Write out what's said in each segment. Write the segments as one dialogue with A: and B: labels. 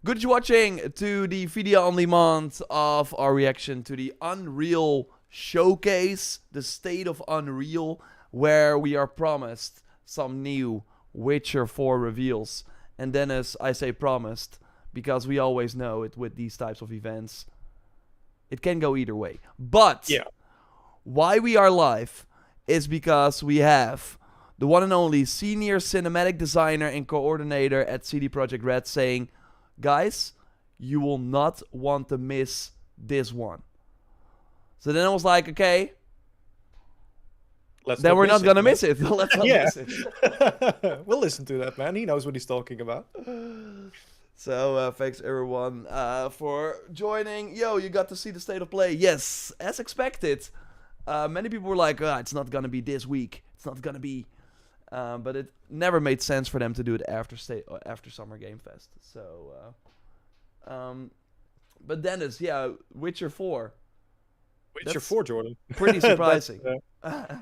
A: Good watching to the video on demand of our reaction to the Unreal Showcase, the State of Unreal, where we are promised some new Witcher 4 reveals. And then, as I say promised, because we always know it with these types of events, it can go either way. But why we are live is because we have the one and only senior cinematic designer and coordinator at CD Projekt Red saying, guys, you will not want to miss this one. So then I was like, okay, then we're not going to miss it. Let's not miss it.
B: We'll listen to that, man. He knows what he's talking about.
A: So thanks everyone for joining. Yo, you got to see the state of play. Yes, as expected. Many people were like, it's not going to be this week. It's not going to be... but it never made sense for them to do it after Summer Game Fest. So, but Dennis, Witcher 4.
B: Witcher 4, Jordan.
A: Pretty surprising.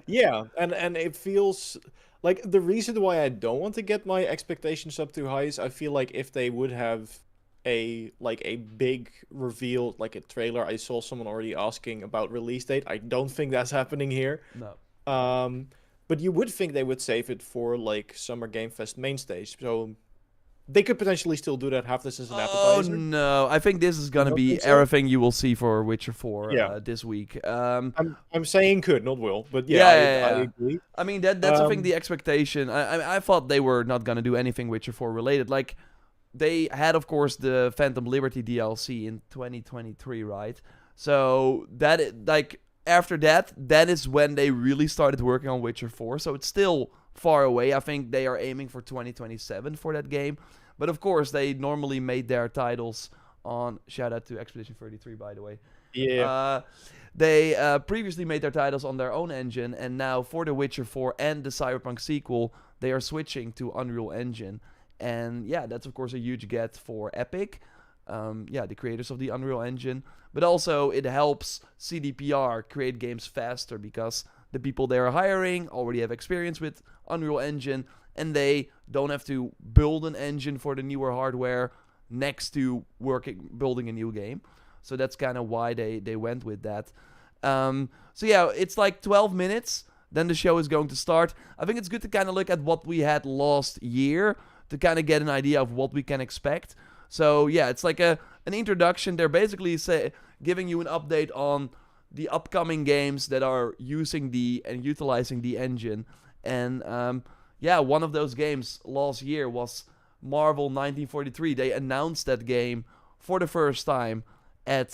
B: Yeah, and it feels like the reason why I don't want to get my expectations up too high is I feel like if they would have a big reveal, like a trailer. I saw someone already asking about release date. I don't think that's happening here.
A: No.
B: But you would think they would save it for like Summer Game Fest main stage. So they could potentially still do that, have this as an appetizer.
A: Oh no, I think this is gonna be everything you will see for Witcher 4 this week.
B: I'm saying could, not will, but I agree.
A: I mean that's I think the expectation. I thought they were not gonna do anything Witcher 4 related. Like they had, of course, the Phantom Liberty DLC in 2023, right? So that after that is when they really started working on Witcher 4. So it's still far away. I think they are aiming for 2027 for that game. But of course, they normally made their titles on... Shout out to Expedition 33, by the way.
B: Yeah.
A: They previously made their titles on their own engine. And now for The Witcher 4 and the Cyberpunk sequel, they are switching to Unreal Engine. And yeah, that's of course a huge get for Epic. The creators of the Unreal Engine. But also it helps CDPR create games faster because the people they are hiring already have experience with Unreal Engine and they don't have to build an engine for the newer hardware next to building a new game. So that's kind of why they went with that. It's like 12 minutes. Then the show is going to start. I think it's good to kind of look at what we had last year to kind of get an idea of what we can expect. So yeah, it's like an introduction. They're basically giving you an update on the upcoming games that are using and utilizing the engine. And one of those games last year was Marvel 1943. They announced that game for the first time at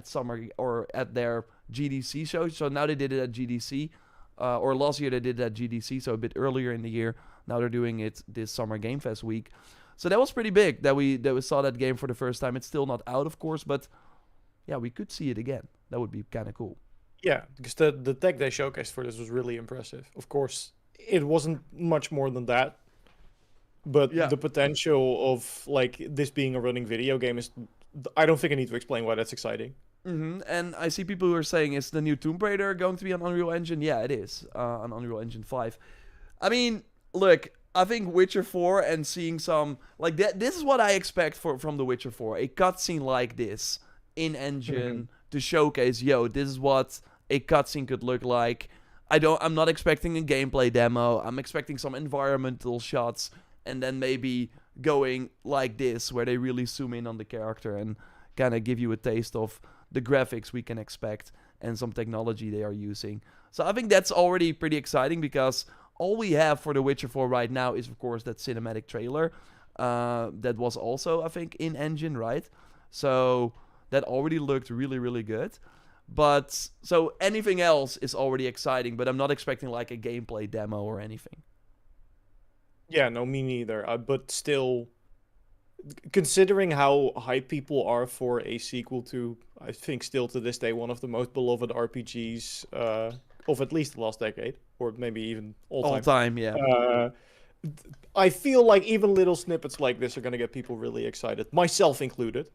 A: summer or at their GDC show. So now they did it at GDC, or last year they did it at GDC, so a bit earlier in the year. Now they're doing it this Summer Game Fest week. So that was pretty big that we saw that game for the first time. It's still not out, of course, but yeah, we could see it again. That would be kind of cool.
B: Yeah, because the tech they showcased for this was really impressive. Of course, it wasn't much more than that, but the potential of like this being a running video game is... I don't think I need to explain why that's exciting.
A: Mm-hmm. And I see people who are saying, is the new Tomb Raider going to be on Unreal Engine? Yeah, it is, on Unreal Engine 5. I mean, look... I think Witcher 4 and seeing some... Like, this is what I expect from The Witcher 4. A cutscene like this in-engine to showcase, this is what a cutscene could look like. I'm not expecting a gameplay demo. I'm expecting some environmental shots. And then maybe going like this, where they really zoom in on the character and kind of give you a taste of the graphics we can expect and some technology they are using. So I think that's already pretty exciting because... all we have for The Witcher 4 right now is, of course, that cinematic trailer. That was also, I think, in-engine, right? So that already looked really, really good. But, so anything else is already exciting, but I'm not expecting, like, a gameplay demo or anything.
B: Yeah, no, me neither. But still, considering how hyped people are for a sequel to, I think, still to this day, one of the most beloved RPGs of at least the last decade, or maybe even all time.
A: All time, yeah.
B: I feel like even little snippets like this are going to get people really excited, myself included.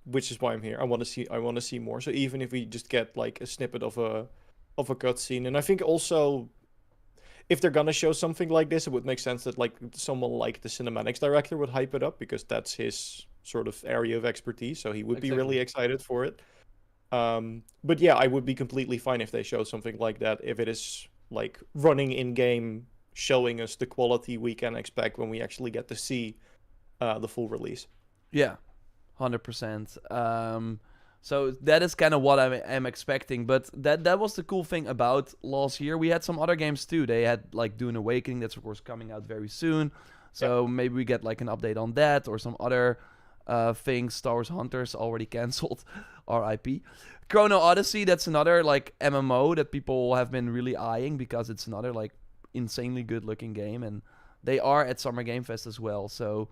B: Which is why I'm here. I want to see more. So even if we just get like a snippet of of a cutscene. And I think also if they're gonna show something like this, it would make sense that like someone like the cinematics director would hype it up because that's his sort of area of expertise. So he would be
A: Exactly.
B: really excited for it. But yeah, I would be completely fine if they show something like that. If it is like running in game, showing us the quality we can expect when we actually get to see the full release.
A: Yeah, 100%. So that is kind of what I'm expecting. But that was the cool thing about last year. We had some other games too. They had like Dune Awakening. That's of course coming out very soon.
B: Yeah.
A: So maybe we get like an update on that or some other things. Star Wars Hunters already cancelled. R.I.P. Chrono Odyssey. That's another like MMO that people have been really eyeing because it's another like insanely good looking game, and they are at Summer Game Fest as well. So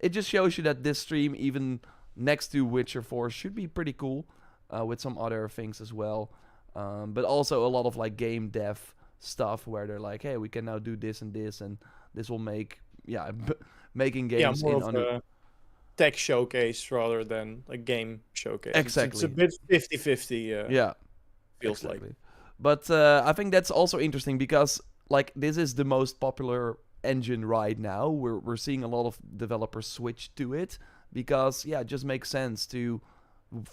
A: it just shows you that this stream, even next to Witcher 4, should be pretty cool with some other things as well. But also a lot of like game dev stuff where they're like, hey, we can now do this and this, and this will make, making
B: Yeah,
A: games
B: more
A: in
B: of
A: under.
B: a tech showcase rather than a game showcase. It's a
A: Exactly.
B: bit 50-50,
A: Yeah,
B: feels like.
A: exactly. But I think that's also interesting because like this is the most popular engine right now. We're seeing a lot of developers switch to it because yeah, it just makes sense to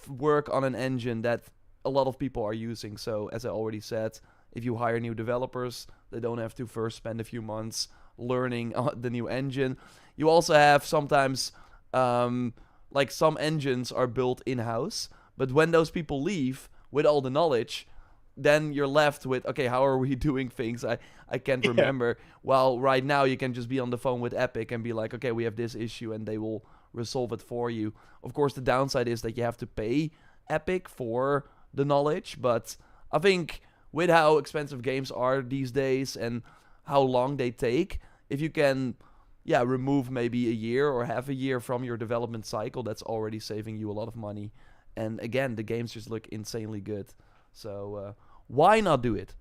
A: work on an engine that a lot of people are using. So as I already said, if you hire new developers, they don't have to first spend a few months learning the new engine. You also have sometimes like some engines are built in house, but when those people leave with all the knowledge, then you're left with okay, how are we doing things? I can't
B: Yeah.
A: remember. Well, right now you can just be on the phone with Epic and be like, okay, we have this issue, and they will resolve it for you. Of course, the downside is that you have to pay Epic for the knowledge, but I think with how expensive games are these days and how long they take, if you can yeah, remove maybe a year or half a year from your development cycle, that's already saving you a lot of money. And again, the games just look insanely good. So why not do it?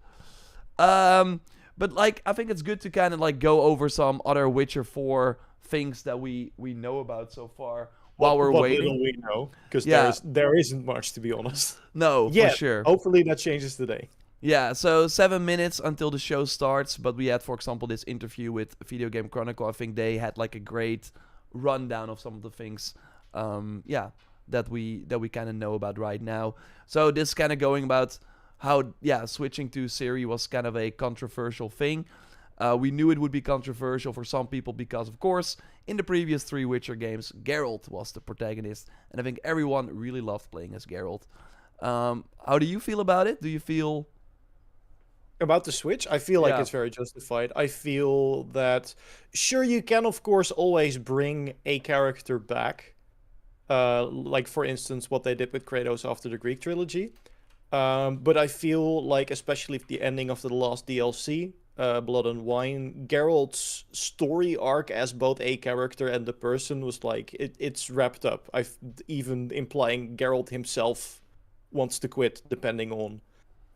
A: Um, but like, I think it's good to kind of like go over some other Witcher 4 things that we know about so far while we're
B: What
A: waiting.
B: little we know, because
A: Yeah,
B: there isn't much, to be honest.
A: no, for
B: Yeah,
A: sure.
B: hopefully that changes today.
A: Yeah, so 7 minutes until the show starts. But we had, for example, this interview with Video Game Chronicle. I think they had like a great rundown of some of the things, yeah, that we kind of know about right now. So this kind of going about how yeah, switching to Siri was kind of a controversial thing. We knew it would be controversial for some people because, of course, in the previous 3 Witcher games, Geralt was the protagonist, and I think everyone really loved playing as Geralt. How do you feel about it? Do you feel
B: About the Switch, I feel like
A: yeah,
B: it's very justified. I feel that, sure, you can, of course, always bring a character back. Like, for instance, what they did with Kratos after the Greek trilogy. But I feel like, especially with the ending of the last DLC, Blood and Wine, Geralt's story arc as both a character and the person was like, it's wrapped up. I've even implying Geralt himself wants to quit, depending on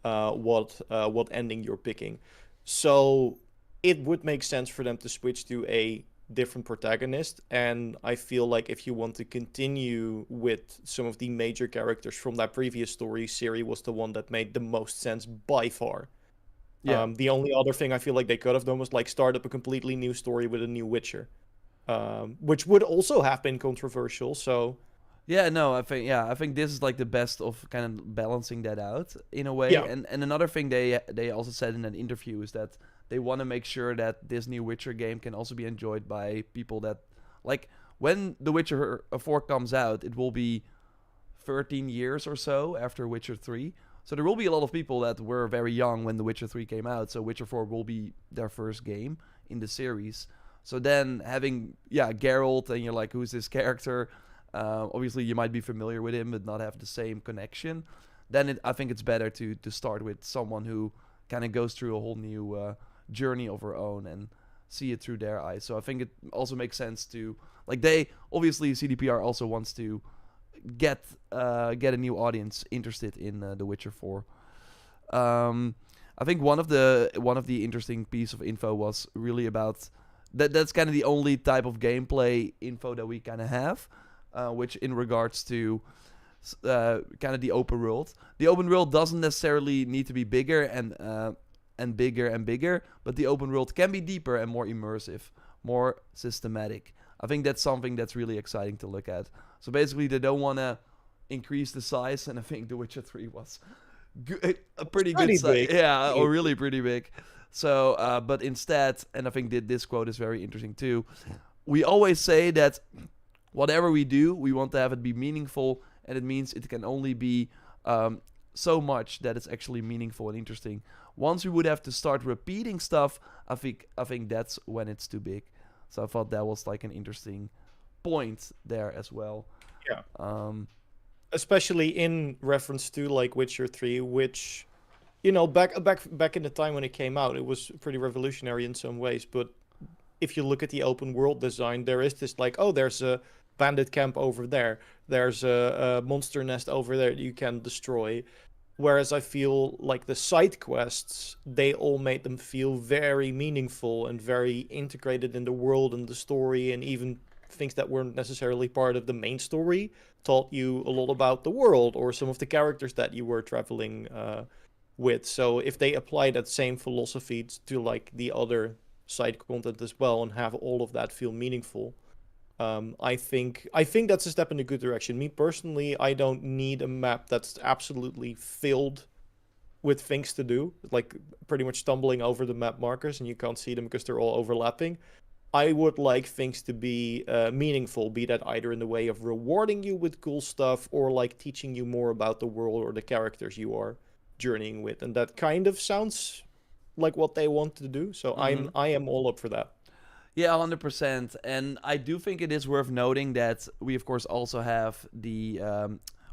B: what ending you're picking. So it would make sense for them to switch to a different protagonist, and I feel like if you want to continue with some of the major characters from that previous story, Ciri was the one that made the most sense by far.
A: yeah?
B: The only other thing I feel like they could have done was like start up a completely new story with a new Witcher, which would also have been controversial. So
A: Yeah, no, I think this is like the best of kind of balancing that out in a way.
B: yeah,
A: And another thing they also said in an interview is that they want to make sure that this new Witcher game can also be enjoyed by people that like when The Witcher 4 comes out, it will be 13 years or so after Witcher 3. So there will be a lot of people that were very young when The Witcher 3 came out. So Witcher 4 will be their first game in the series. So then having yeah, Geralt and you're like, who's this character? Obviously, you might be familiar with him, but not have the same connection. Then I think it's better to start with someone who kind of goes through a whole new journey of her own and see it through their eyes. So I think it also makes sense to like they obviously CDPR also wants to get a new audience interested in The Witcher 4. I think one of the interesting piece of info was really about that. That's kind of the only type of gameplay info that we kind of have, which in regards to kind of the open world. The open world doesn't necessarily need to be bigger and bigger and bigger, but the open world can be deeper and more immersive, more systematic. I think that's something that's really exciting to look at. So basically, they don't want to increase the size, and I think The Witcher 3 was a pretty good size. Yeah, or really pretty big. So, but instead, and I think this quote is very interesting too, we always say that whatever we do, we want to have it be meaningful, and it means it can only be so much that it's actually meaningful and interesting. Once we would have to start repeating stuff, I think that's when it's too big. So I thought that was like an interesting point there as well.
B: Yeah. Especially in reference to like Witcher 3, which, you know, back in the time when it came out, it was pretty revolutionary in some ways. But if you look at the open world design, there is this like, oh, there's a bandit camp over there, there's a monster nest over there that you can destroy. Whereas I feel like the side quests, they all made them feel very meaningful and very integrated in the world and the story, and even things that weren't necessarily part of the main story taught you a lot about the world or some of the characters that you were traveling with. So if they apply that same philosophy to like the other side content as well and have all of that feel meaningful, I think that's a step in a good direction. Me personally, I don't need a map that's absolutely filled with things to do, like pretty much stumbling over the map markers and you can't see them because they're all overlapping. I would like things to be meaningful, be that either in the way of rewarding you with cool stuff or like teaching you more about the world or the characters you are journeying with. And that kind of sounds like what they want to do. So I am all up for that.
A: Yeah, 100%. And I do think it is worth noting that we, of course, also have the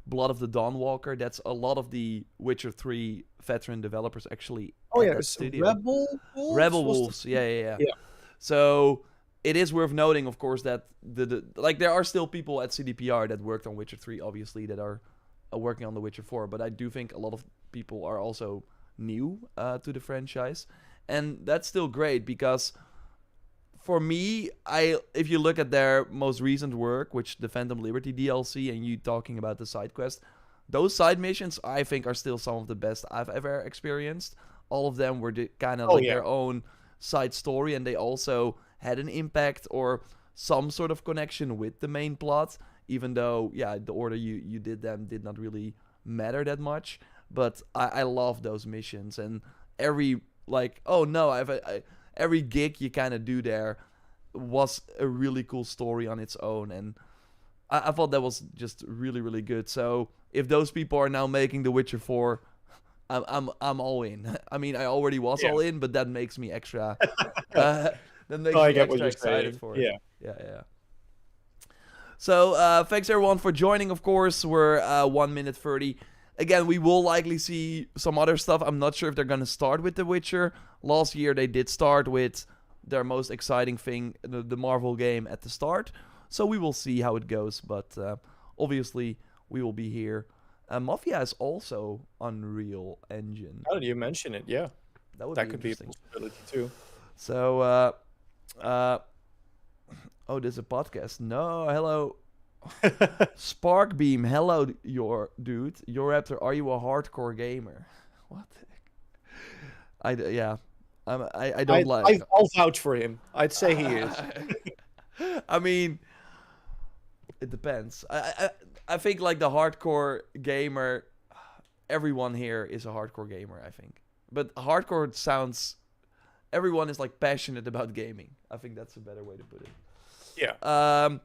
A: Blood of the Dawnwalker. That's a lot of the Witcher 3 veteran developers actually at that studio.
B: Rebel Wolves?
A: Rebel Wolves, yeah. So it is worth noting, of course, that like there are still people at CDPR that worked on Witcher 3, obviously, that are working on The Witcher 4. But I do think a lot of people are also new to the franchise. And that's still great because for me, if you look at their most recent work, which the Phantom Liberty DLC, and you talking about the side quest, those side missions I think are still some of the best I've ever experienced. All of them were kind of their own side story, and they also had an impact or some sort of connection with the main plot, even though the order you did them did not really matter that much. But I love those missions, and every every gig you kind of do there was a really cool story on its own, and I thought that was just really, really good. So if those people are now making The Witcher 4, I'm all in. I mean, I already was all in, but that makes me extra. That makes me extra excited for it. Yeah. So thanks everyone for joining. Of course, we're 1 minute 30. Again, we will likely see some other stuff. I'm not sure if they're going to start with The Witcher. Last year, they did start with their most exciting thing, the Marvel game at the start. So we will see how it goes. But obviously, we will be here. Mafia is also Unreal Engine.
B: How did you mention it? Yeah. That could be a possibility too.
A: So, there's a podcast. No, hello. Sparkbeam, hello, JorRaptor, are you a hardcore gamer? What the heck? I don't like.
B: I'll vouch for him. I'd say he is.
A: I mean, it depends. I think like the hardcore gamer, everyone here is a hardcore gamer, I think. But hardcore sounds, everyone is like passionate about gaming. I think that's a better way to put it.
B: Yeah.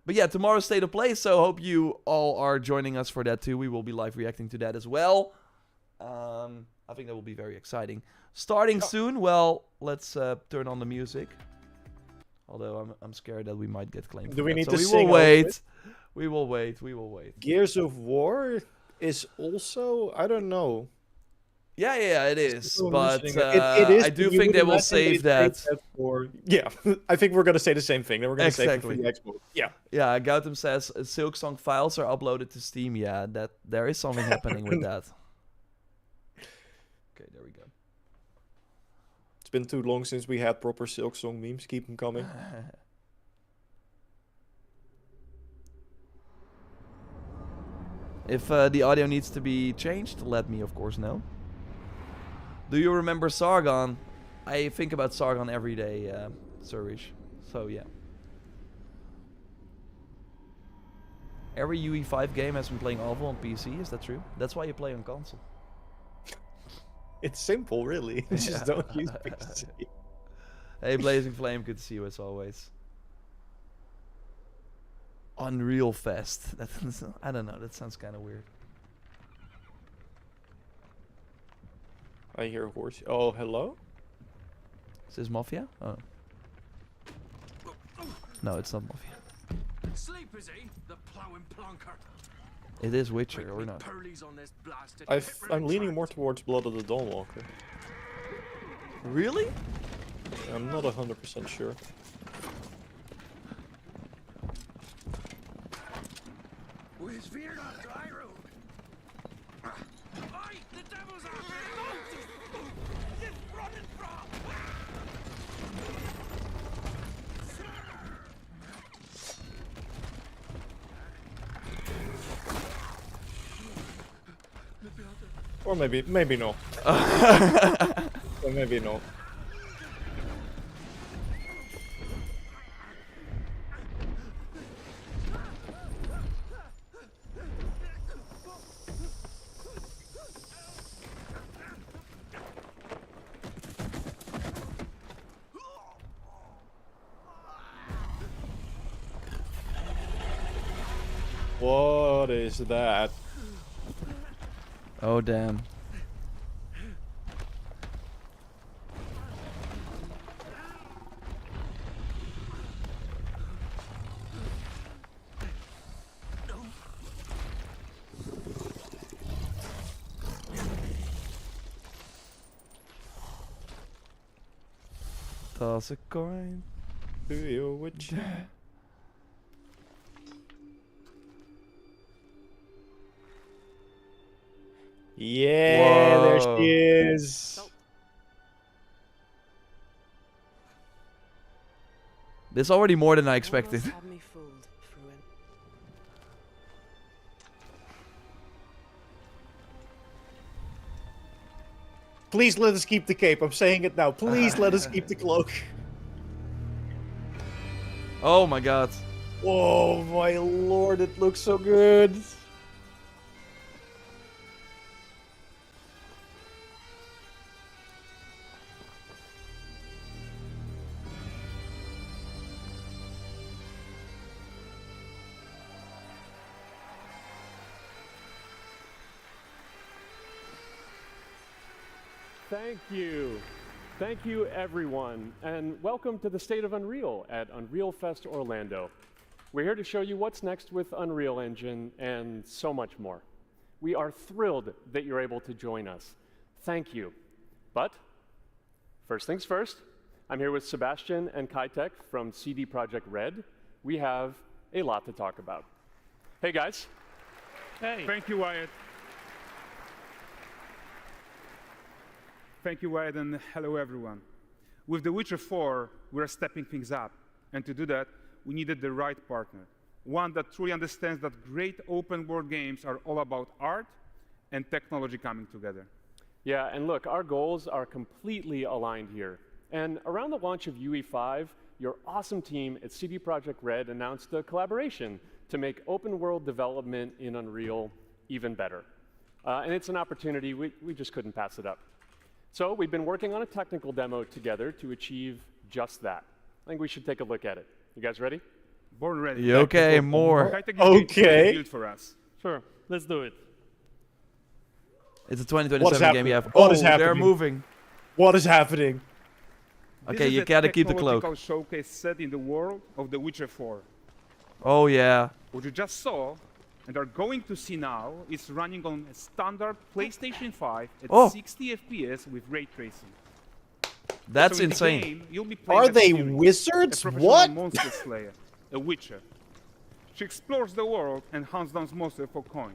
A: But yeah, tomorrow's State of Play, so hope you all are joining us for that too. We will be live reacting to that as well. I think that will be very exciting. Starting soon, well, let's turn on the music. Although I'm scared that we might get claimed.
B: Do we need to
A: we
B: sing?
A: We will wait.
B: Gears of War is also, I don't know.
A: Yeah, it is. But
B: it is,
A: I do think they will save that.
B: Yeah, I think we're going to say the same thing. Then we're going to say for the Xbox. Yeah.
A: Yeah, Gautam says Silksong files are uploaded to Steam. Yeah, that there is something happening with that. Okay, there we go.
B: It's been too long since we had proper Silksong memes. Keep them coming.
A: If the audio needs to be changed, let me, of course, know. Do you remember Sargon? I think about Sargon every day, Surish. So, yeah. Every UE5 game has been playing awful on PC, is that true? That's why you play on console.
B: It's simple, really. Just don't use PC.
A: Hey, Blazing Flame, good to see you as always. Unreal Fest. That's, I don't know, that sounds kind of weird.
B: I hear a horse. Oh, hello?
A: Is this Mafia? Oh. No, it's not Mafia.
C: Sleep is he, the plowing plonker.
A: It is Witcher, or not?
B: I'm leaning more towards Blood of the Dawnwalker.
A: Really?
B: I'm not 100% sure.
C: Where's Veered on dry road? Oi, the devil's out there! Just running from!
B: Or maybe no. Or maybe no. What is that?
A: Oh, damn. Toss a coin.
B: Do you witch? Yeah, there
A: Whoa.
B: she is.
A: This is already more than I expected.
D: Had me fooled, Fruin.
B: Please let us keep the cape. I'm saying it now. Please let us keep the cloak.
A: Oh my god.
B: Oh my lord, it looks so good.
E: Thank you. Thank you, everyone, and welcome to the State of Unreal at Unreal Fest Orlando. We're here to show you what's next with Unreal Engine and so much more. We are thrilled that you're able to join us. Thank you. But first things first, I'm here with Sebastian and Kitek from CD Projekt Red. We have a lot to talk about. Hey, guys.
F: Hey. Thank you, Wyatt. Thank you, Wyatt, and hello, everyone. With The Witcher 4, we're stepping things up. And to do that, we needed the right partner. One that truly understands that great open-world games are all about art and technology coming together.
E: Yeah, and look, our goals are completely aligned here. And around the launch of UE5, your awesome team at CD Projekt Red announced a collaboration to make open-world development in Unreal even better. And it's an opportunity, we just couldn't pass it up. So we've been working on a technical demo together to achieve just that. I think we should take a look at it. You guys ready?
F: Born ready.
A: Yeah, okay, more.
B: Okay.
F: Build for us.
G: Sure, let's do it.
A: It's a
B: What is
A: 2027 game you have.
B: happening? What is
A: They're
B: happening?
A: moving.
B: What is happening?
A: Okay, you gotta keep the cloak.
F: This is a technological showcase set in the world of The Witcher 4.
A: Oh yeah.
F: What you just saw and are going to see now is running on a standard PlayStation 5 at 60 FPS with ray tracing.
A: That's
F: So in
A: insane.
F: The game, you'll be playing
B: Are
F: as
B: they
F: Ciri,
B: wizards?
F: a professional
B: What?
F: monster slayer, a witcher. She explores the world and hunts down monsters for coin.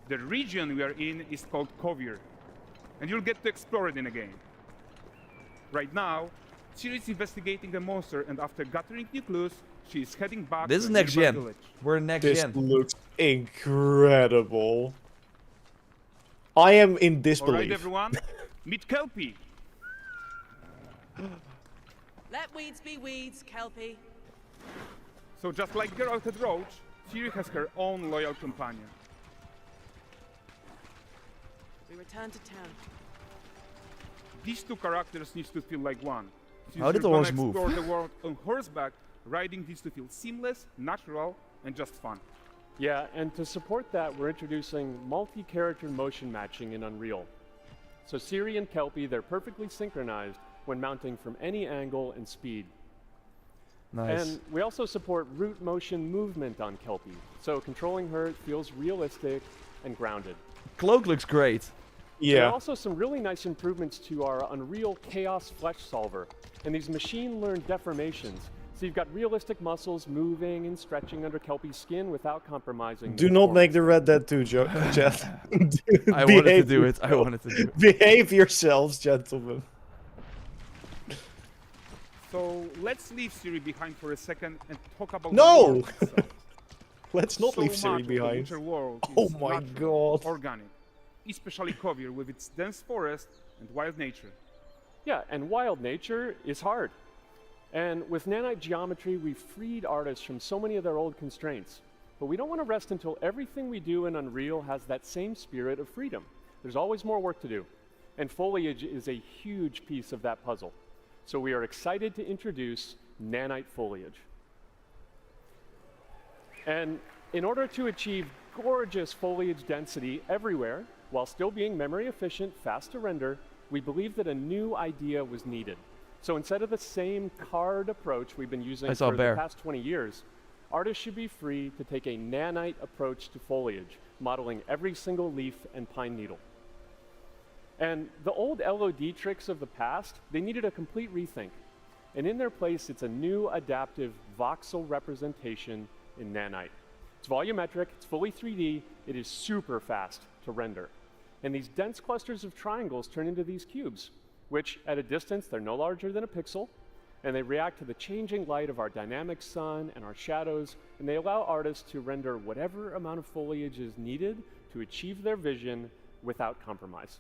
F: The region we are in is called Kovir, and you'll get to explore it in a game. Right now, Ciri is investigating the monster, and after gathering new clues, she is heading back
A: This
F: to
A: is
F: a
A: next
F: nearby
A: gen.
F: village.
A: We're next
B: This
A: gen.
B: looks incredible. I am in
F: All
B: disbelief.
F: right, everyone, meet Kelpie.
D: Let weeds be weeds, Kelpie.
F: So just like Geralt and Roach, Ciri has her own loyal companion.
D: We return to town.
F: These two characters need to feel like one. Since
A: How did the
F: you're
A: horse
F: gonna
A: move?
F: explore the world on horseback, riding needs to feel seamless, natural, and just fun.
E: Yeah, and to support that, we're introducing multi-character motion matching in Unreal. So Ciri and Kelpie, they're perfectly synchronized when mounting from any angle and speed.
A: Nice.
E: And we also support root motion movement on Kelpie, so controlling her feels realistic and grounded.
A: Cloak looks great.
E: There are
B: Yeah.
E: also some really nice improvements to our Unreal Chaos Flesh Solver and these machine-learned deformations. So you've got realistic muscles moving and stretching under Kelpie's skin without compromising.
B: Do not make the Red Dead 2 joke, Jet.
A: I wanted to do it. I wanted to do it.
B: Behave yourselves, gentlemen.
F: So let's leave Ciri behind for a second and talk about
B: No!
F: the world itself.
B: Let's not
F: So
B: leave
F: much
B: Ciri
F: of the
B: behind.
F: Witcher world
B: Oh
F: is
B: my
F: natural,
B: god.
F: organic, especially Kovir with its dense forest and wild nature.
E: Yeah, and wild nature is hard. And with nanite geometry, we've freed artists from so many of their old constraints. But we don't want to rest until everything we do in Unreal has that same spirit of freedom. There's always more work to do. And foliage is a huge piece of that puzzle. So we are excited to introduce nanite foliage. And in order to achieve gorgeous foliage density everywhere, while still being memory efficient, fast to render, we believe that a new idea was needed. So instead of the same card approach we've been using
A: I saw a
E: for
A: bear.
E: the past 20 years, artists should be free to take a nanite approach to foliage, modeling every single leaf and pine needle. And the old LOD tricks of the past, they needed a complete rethink. And in their place, it's a new adaptive voxel representation in nanite. It's volumetric, it's fully 3D, it is super fast to render. And these dense clusters of triangles turn into these cubes, which at a distance, they're no larger than a pixel, and they react to the changing light of our dynamic sun and our shadows, and they allow artists to render whatever amount of foliage is needed to achieve their vision without compromise.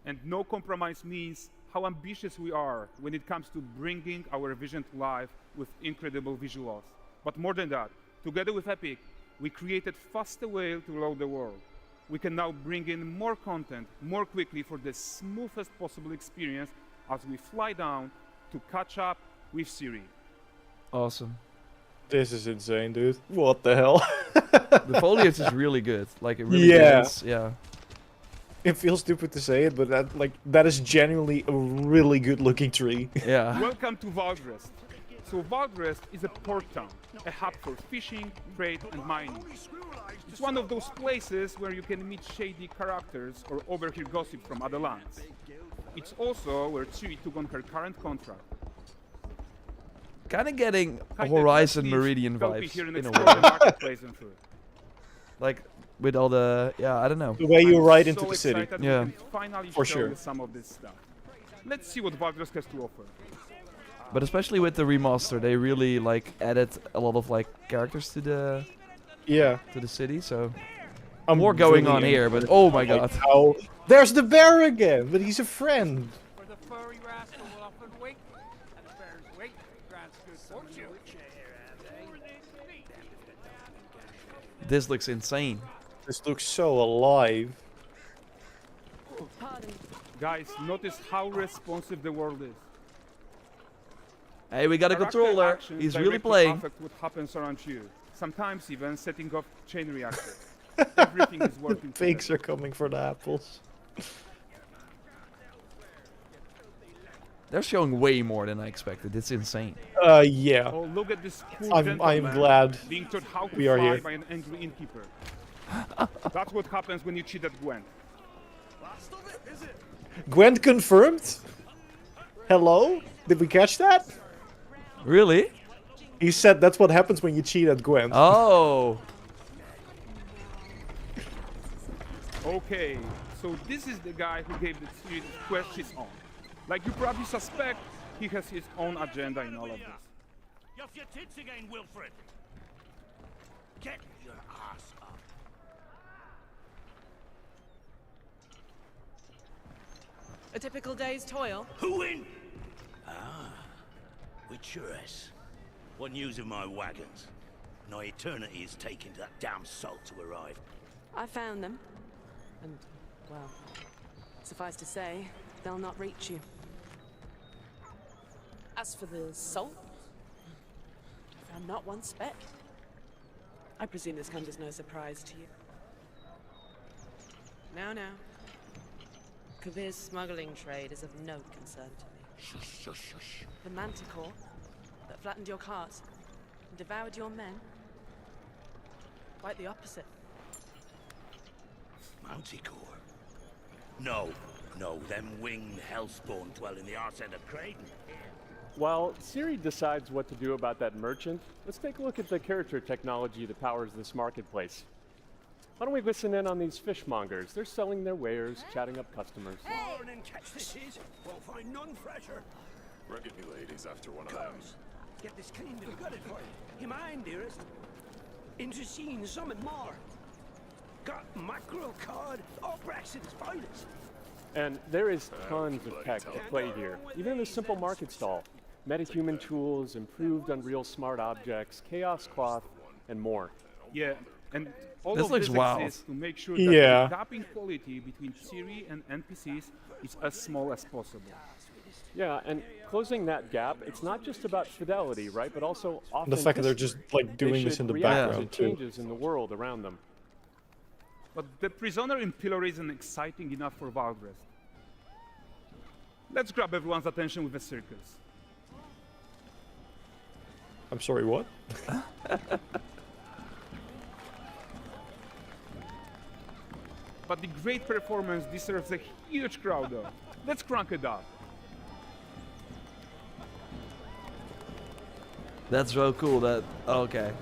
F: And no compromise means how ambitious we are when it comes to bringing our vision to life with incredible visuals. But more than that, together with Epic, we created faster way to load the world. We can now bring in more content more quickly for the smoothest possible experience as we fly down to catch up with Ciri.
A: Awesome.
B: This is insane, dude. What the hell?
A: The foliage is really good. Like, it really
B: Yeah.
A: is. Yeah.
B: It feels stupid to say it, but that is genuinely a really good looking tree.
A: Yeah.
F: Welcome to Valdrest. So Valdrest is a port town, a hub for fishing, trade, and mining. It's one of those places where you can meet shady characters or overhear gossip from other lands. It's also where Ciri took on her current contract.
A: Kind of getting
F: Kinda
A: Horizon
F: leave
A: Meridian
F: Kelpie
A: vibes
F: here and
A: in a
F: explore the
A: way.
F: marketplace and through.
A: Like, with all the... Yeah, I don't know.
B: The way you
F: I'm
B: ride into
F: so
B: the city.
F: excited
A: Yeah.
F: we can finally
B: For
F: show
B: sure.
F: you some of this stuff. Let's see what Valdrest has to offer.
A: But especially with the remaster, they really, like, added a lot of, like, characters to
B: Yeah.
A: the city, so...
B: I'm
A: More going
B: really
A: on here, but
B: impressed
A: oh my
B: by
A: god.
B: how- There's the bear again, but he's a friend.
C: For the furry rascal will often wait, and the bear's weight grants good fortune.
A: This looks insane.
B: This looks so alive.
D: Pardon.
F: Guys, notice how responsive the world is.
A: Hey, we got a
F: Character
A: controller.
F: actions
A: He's really
F: directly
A: playing.
F: affect what happens around you. Sometimes even setting off chain reactions. Everything is working
B: Pigs
F: together.
B: are coming for the apples.
A: They're showing way more than I expected. It's insane.
B: Yeah.
F: Oh, look at this cool
B: I'm
F: gentleman
B: glad
F: being taught how to
B: we are
F: fly
B: here.
F: by an angry innkeeper. That's what happens when you cheat at Gwent.
B: Gwent confirmed? Hello? Did we catch that?
A: Really?
B: He said that's what happens when you cheat at Gwent.
A: Oh.
F: Okay, so this is the guy who gave the series quest his own. Like you probably suspect, he has his own agenda in all of this.
C: You're off your tits again, Wilfred. Get your ass up.
D: A typical day's toil.
G: Who in? Ah, Witcheress. What news of my wagons? No eternity is taking that damn salt to arrive.
D: I found them. And, well, suffice to say, they'll not reach you. As for the salt, I found not one speck. I presume this comes as no surprise to you. Now. Kavir's smuggling trade is of no concern to me.
G: Shush, shush, shush.
D: The manticore that flattened your cart and devoured your men? Quite the opposite.
G: Manticore? No, them winged hellspawn dwell in the arse end of Creighton.
E: While Siri decides what to do about that merchant, let's take a look at the character technology that powers this marketplace. Why don't we listen in on these fishmongers? They're selling their wares, chatting up customers.
G: Morning, catch this is. Won't find none fresher.
H: Reckon you ladies after one of them.
G: Get this cleaned and gutted for you. You mind, dearest? Into seeing something more. Got mackerel, cod, all Brexit's finest.
E: And there is tons of tech at play here, even in this simple market stall. Metahuman tools, improved Unreal smart objects, chaos cloth, and more.
F: Yeah, and all
A: This
F: of
A: looks
F: this
A: wild.
F: exists to make sure that
B: Yeah.
F: the gap in quality between Siri and NPCs is as small as possible.
E: Yeah, and closing that gap, it's not just about fidelity, right? But also
B: The fact that they're just like
E: They
B: doing this
E: should
B: in the
E: react
B: background
E: to
B: too.
E: changes in the world around them.
F: But the prisoner in Pillory isn't exciting enough for Valdrest. Let's grab everyone's attention with a circus.
B: I'm sorry, what?
F: But the great performance deserves a huge crowd though. Let's crank it up.
A: That's so cool that... Okay.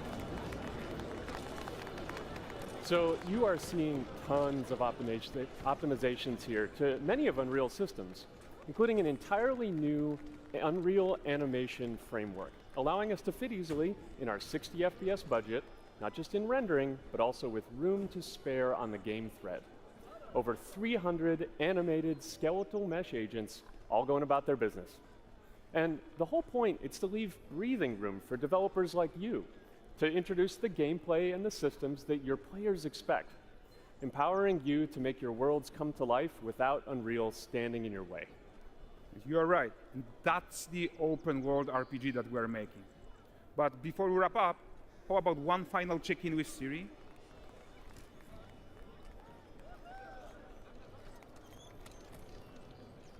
E: So you are seeing tons of optimizations here to many of Unreal systems, including an entirely new Unreal animation framework, allowing us to fit easily in our 60 FPS budget, not just in rendering, but also with room to spare on the game thread. Over 300 animated skeletal mesh agents all going about their business. And the whole point is to leave breathing room for developers like you to introduce the gameplay and the systems that your players expect, empowering you to make your worlds come to life without Unreal standing in your way.
F: You are right. And that's the open world RPG that we're making. But before we wrap up, how about one final check-in with Siri?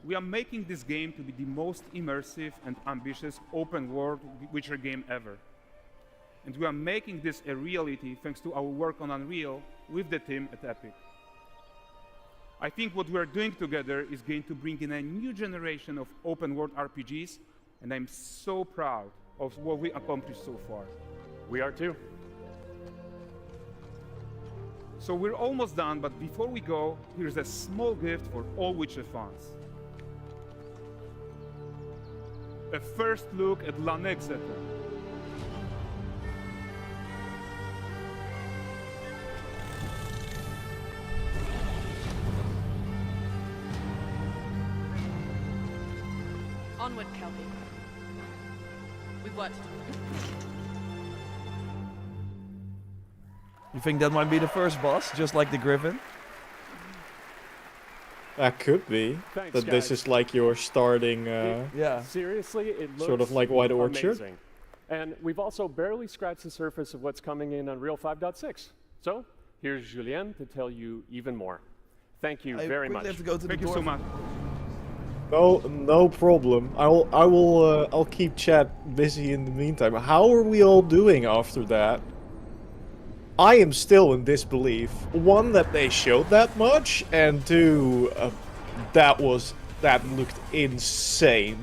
F: We are making this game to be the most immersive and ambitious open world Witcher game ever. And we are making this a reality thanks to our work on Unreal with the team at Epic. I think what we are doing together is going to bring in a new generation of open world RPGs, and I'm so proud of what we accomplished so far.
E: We are too.
F: So we're almost done, but before we go, here's a small gift for all Witcher fans. A first look at Lanexeter.
D: Onward, Kelpie. We've worked.
A: You think that might be the first boss, just like the Griffin?
B: That could be.
E: Thanks,
B: That this
E: guys.
B: is like your starting,
A: Yeah.
E: Seriously, it looks
B: sort of like White Orchard.
E: amazing. And we've also barely scratched the surface of what's coming in Unreal 5.6. So here's Julien to tell you even more. Thank you
A: I
E: very
A: really
E: much.
A: have to go to
F: Thank
A: the
F: you so
A: door.
F: much.
B: No problem. I'll keep chat busy in the meantime. How are we all doing after that? I am still in disbelief. One, that they showed that much, and two, that looked insane.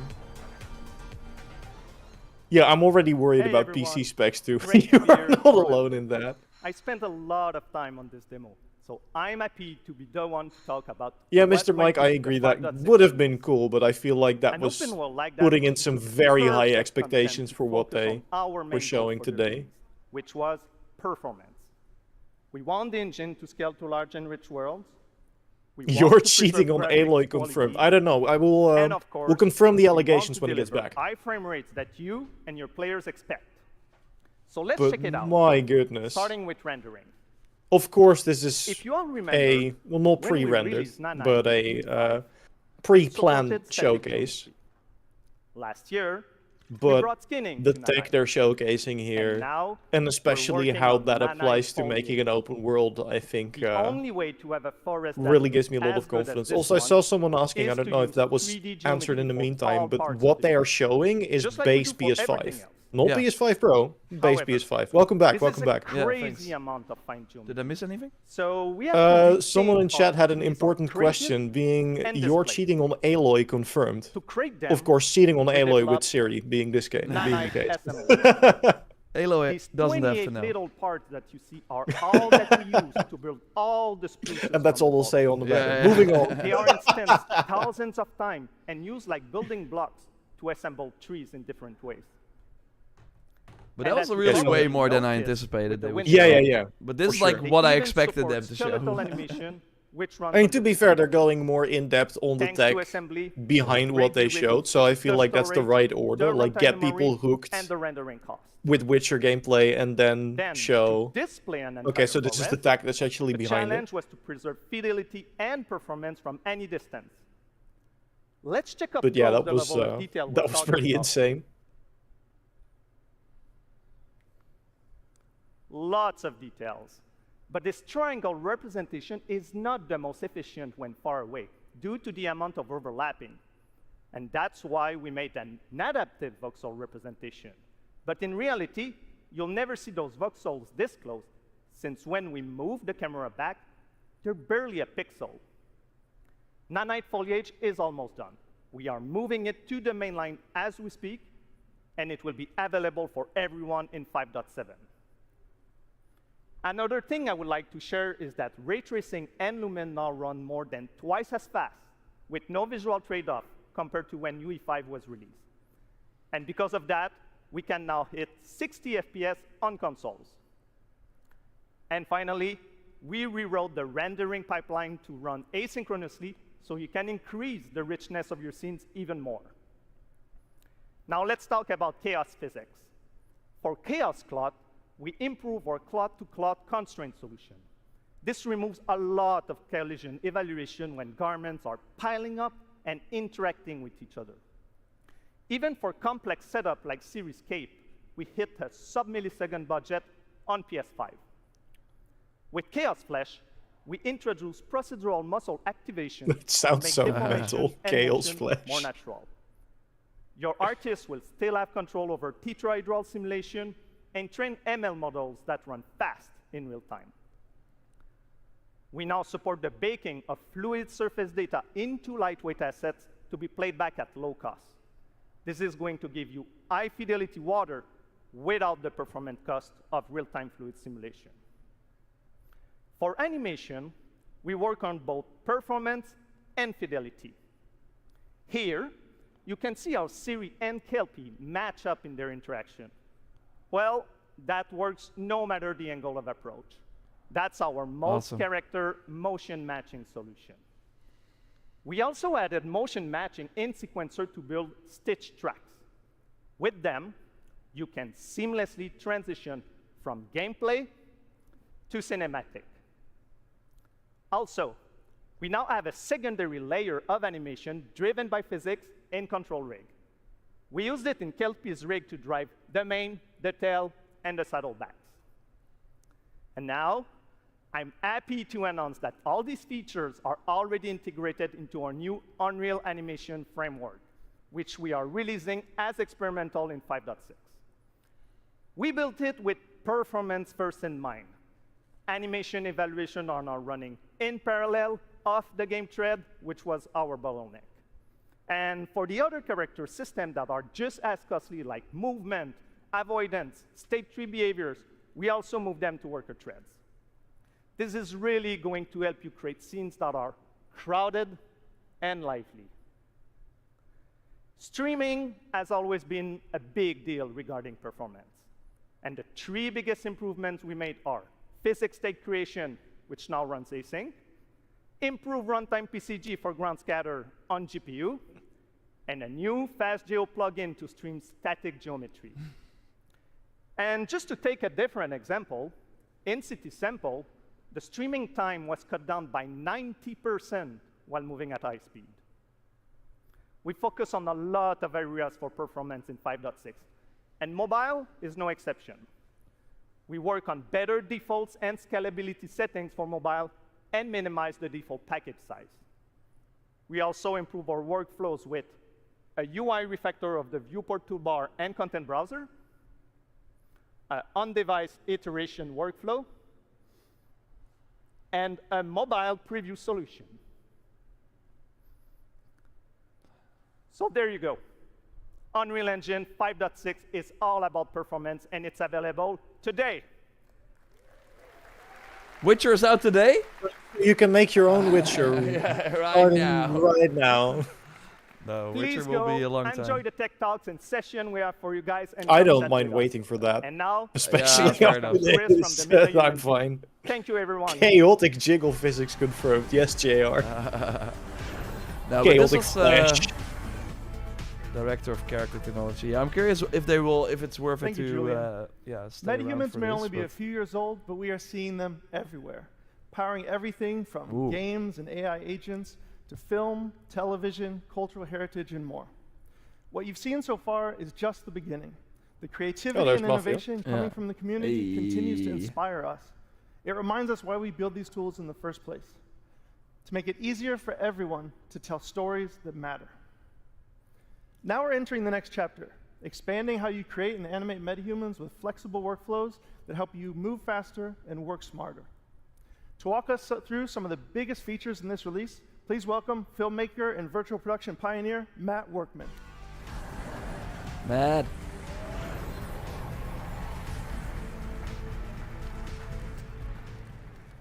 B: Yeah, I'm already worried
I: Hey,
B: about
I: everyone.
B: PC specs too.
I: Great
B: You
I: to be
B: are
I: here
B: not
I: for
B: alone
I: it.
B: in that.
I: I spent a lot of time on this demo, so I'm happy to be the one to talk about.
B: Yeah,
I: what
B: Mr.
I: might
B: Mike,
I: be
B: I
I: the
B: agree that
I: 5.6
B: would have been cool, but I feel like that
I: An
B: was
I: open world like that
B: putting in
I: would
B: some
I: deserve
B: very
I: the
B: high
I: content
B: expectations
I: to
B: for what
I: focus
B: they
I: on our main
B: were
I: goal
B: showing
I: for the
B: today.
I: release, which was performance. We want the engine to scale to large and rich worlds. We want
B: You're
I: to preserve
B: cheating on
I: graphics
B: Aloy confirmed.
I: quality.
B: I don't know. I will
I: And of course,
B: we'll confirm the
I: we want
B: allegations
I: to
B: when he gets
I: deliver
B: back.
I: high frame rates that you and your players expect. So let's
B: But
I: check it out.
B: my goodness.
I: Starting with rendering.
B: Of course, this is
I: If you all remember,
B: a, well, not
I: when we
B: pre-rendered,
I: released Nanite
B: but a pre-planned
I: supported static
B: showcase.
I: geometry. Last year, we
B: But
I: brought skinning
B: the
I: to
B: tech
I: Nanite.
B: they're showcasing here,
I: now
B: and especially
I: working
B: how
I: on
B: that
I: Nanite
B: applies to making
I: foliage.
B: an open world, I think
I: The only way to have a forest that
B: really
I: looks
B: gives me a lot
I: as
B: of
I: good as
B: confidence.
I: this
B: Also, I
I: one
B: saw someone asking, I
I: is
B: don't
I: to
B: know if
I: use
B: that was
I: 3D
B: answered in the
I: geometry for all
B: meantime, but
I: parts of
B: what
I: the
B: they are
I: game.
B: showing is
I: Just like we
B: base
I: do for everything
B: PS5.
I: else.
B: Not
A: Yeah.
B: PS5 Pro, base
I: However,
B: PS5. Welcome back,
I: This
B: welcome
I: is a
B: back.
A: Yeah,
I: crazy
A: thanks.
I: amount of fine-tuning.
A: Did I miss anything?
I: So we have to
B: Someone in
I: rethink
B: chat
I: our
B: had an
I: keys of
B: important
I: creative
B: question, being
I: and
B: you're
I: display.
B: cheating on Aloy confirmed.
I: To create them,
B: Of course, cheating on
I: we
B: Aloy with
I: developed
B: Siri being this case, being the
I: Nanite
B: case.
I: assembly.
A: Aloy
I: These
A: doesn't have
I: 28
A: to know.
I: little parts that you see are all that we use to build all the spruces.
B: And that's
I: from
B: all
I: the
B: we'll say
I: forest.
B: on the back.
A: Yeah, yeah.
B: Moving on.
I: They are instanced thousands of times and used like building blocks to assemble trees in different ways.
A: But
I: And
A: that was
I: as you
A: really
I: probably
A: way more than I
I: noticed
A: anticipated
I: with the
A: they would
I: window,
A: show.
B: Yeah.
A: But this
B: For
A: is like
B: sure.
A: what I
I: even
A: expected
I: support
A: them to
I: skeletal
A: show.
I: animation, which runs
B: I mean,
I: on
B: to
I: the
B: be fair,
I: system.
B: they're going more in depth on the
I: Thanks
B: tech
I: to assembly,
B: behind what they
I: greatly
B: showed, so I
I: reduces
B: feel
I: the
B: like that's the
I: storage,
B: right order.
I: the
B: Like,
I: runtime
B: get
I: memory,
B: people hooked
I: and the rendering cost.
B: with Witcher gameplay and then
I: Then,
B: show.
I: to display an
B: Okay,
I: entire
B: so this is the
I: forest,
B: tech that's actually
I: the
B: behind it.
I: challenge was to preserve fidelity and performance from any distance. Let's check up
B: But yeah,
I: close
B: that
I: the
B: was
I: level of detail we're
B: that was
I: talking
B: pretty
I: about.
B: insane.
I: Lots of details. But this triangle representation is not the most efficient when far away, due to the amount of overlapping. And that's why we made an adaptive voxel representation. But in reality, you'll never see those voxels this close, since when we move the camera back, they're barely a pixel. Nanite foliage is almost done. We are moving it to the main line as we speak, and it will be available for everyone in 5.7. Another thing I would like to share is that ray tracing and Lumen now run more than twice as fast, with no visual trade-off compared to when UE5 was released. And because of that, we can now hit 60 FPS on consoles. And finally, we rewrote the rendering pipeline to run asynchronously, so you can increase the richness of your scenes even more. Now let's talk about chaos physics. For chaos cloth, we improve our cloth-to-cloth constraint solution. This removes a lot of collision evaluation when garments are piling up and interacting with each other. Even for complex setup like Series Cape, we hit a sub-millisecond budget on PS5. With Chaos Flesh, we introduce procedural muscle activation
B: It sounds
I: to make
B: so
I: deformation
B: mental.
I: and
B: Chaos
I: motion
B: Flesh.
I: more natural. Your artists will still have control over tetrahedral simulation and train ML models that run fast in real time. We now support the baking of fluid surface data into lightweight assets to be played back at low cost. This is going to give you high fidelity water without the performance cost of real-time fluid simulation. For animation, we work on both performance and fidelity. Here, you can see how Siri and Kelpie match up in their interaction. Well, that works no matter the angle of approach. That's our most-character motion matching solution. We also added motion matching in Sequencer to build stitch tracks. With them, you can seamlessly transition from gameplay to cinematic. Also, we now have a secondary layer of animation driven by physics in Control Rig. We used it in Kelpie's rig to drive the mane, the tail, and the saddlebags. And now, I'm happy to announce that all these features are already integrated into our new Unreal Animation framework, which we are releasing as experimental in 5.6. We built it with performance first in mind. Animation evaluation are now running in parallel off the game thread, which was our bottleneck. And for the other character systems that are just as costly, like movement, avoidance, state tree behaviors, we also move them to worker threads. This is really going to help you create scenes that are crowded and lively. Streaming has always been a big deal regarding performance. And the 3 biggest improvements we made are physics state creation, which now runs async, improved runtime PCG for ground scatter on GPU, and a new FastGeo plugin to stream static geometry. And just to take a different example, in CitySample, the streaming time was cut down by 90% while moving at high speed. We focus on a lot of areas for performance in 5.6, and mobile is no exception. We work on better defaults and scalability settings for mobile and minimize the default package size. We also improve our workflows with a UI refactor of the viewport toolbar and content browser, an on-device iteration workflow, and a mobile preview solution. So there you go. Unreal Engine 5.6 is all about performance, and it's available today.
A: Witcher is out today?
B: You can make your own Witcher right now.
A: No,
I: Please
A: Witcher will be a long time.
I: enjoy the tech talks and session we have for you guys. And
B: I
I: come
B: don't
I: chat
B: mind
I: with us.
B: waiting for that.
I: And now,
B: Especially
A: fair
B: after
A: enough.
I: Chris
B: this.
I: from the Meta
B: I'm
I: Human.
B: fine.
I: Thank you, everyone.
B: Chaotic jiggle physics confirmed. Yes, JR.
A: No, but this
B: Chaotic
A: was,
B: flash.
A: Director of Character Technology. I'm curious if they will, if it's worth
J: Thank
A: it
J: you,
A: to,
J: Julian.
A: stay around
J: Metahumans
A: for
J: may
A: this,
J: only be a
A: but-
J: few years old, but we are seeing them everywhere, powering everything from
A: Ooh.
J: games and AI agents to film, television, cultural heritage, and more. What you've seen so far is just the beginning. The creativity
B: there's
J: and
B: Mafia.
J: innovation coming
A: Yeah.
J: from the community continues to
A: Hey.
J: inspire us. It reminds us why we build these tools in the first place, to make it easier for everyone to tell stories that matter. Now we're entering the next chapter, expanding how you create and animate metahumans with flexible workflows that help you move faster and work smarter. To walk us through some of the biggest features in this release, please welcome filmmaker and virtual production pioneer, Matt Workman.
A: Mad.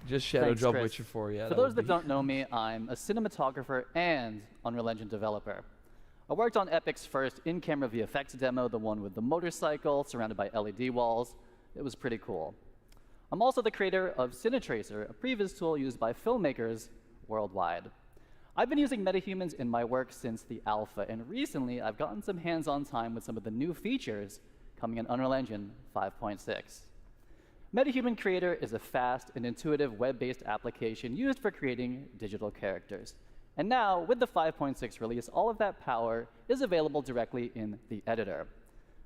A: Just shadow
K: Thanks,
A: drop
K: Chris.
A: Witcher 4, yeah.
K: For those that don't know me, I'm a cinematographer and Unreal Engine developer. I worked on Epic's first in-camera VFX demo, the one with the motorcycle surrounded by LED walls. It was pretty cool. I'm also the creator of CineTracer, a previous tool used by filmmakers worldwide. I've been using metahumans in my work since the alpha, and recently I've gotten some hands-on time with some of the new features coming in Unreal Engine 5.6. MetaHuman Creator is a fast and intuitive web-based application used for creating digital characters. And now, with the 5.6 release, all of that power is available directly in the editor.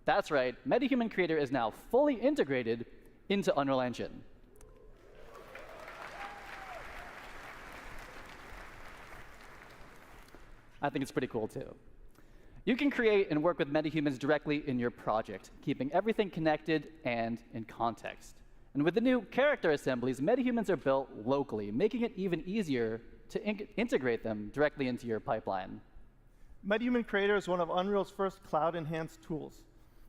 K: That's right, MetaHuman Creator is now fully integrated into Unreal Engine. I think it's pretty cool, too. You can create and work with metahumans directly in your project, keeping everything connected and in context. And with the new character assemblies, metahumans are built locally, making it even easier to integrate them directly into your pipeline.
J: MetaHuman Creator is one of Unreal's first cloud-enhanced tools.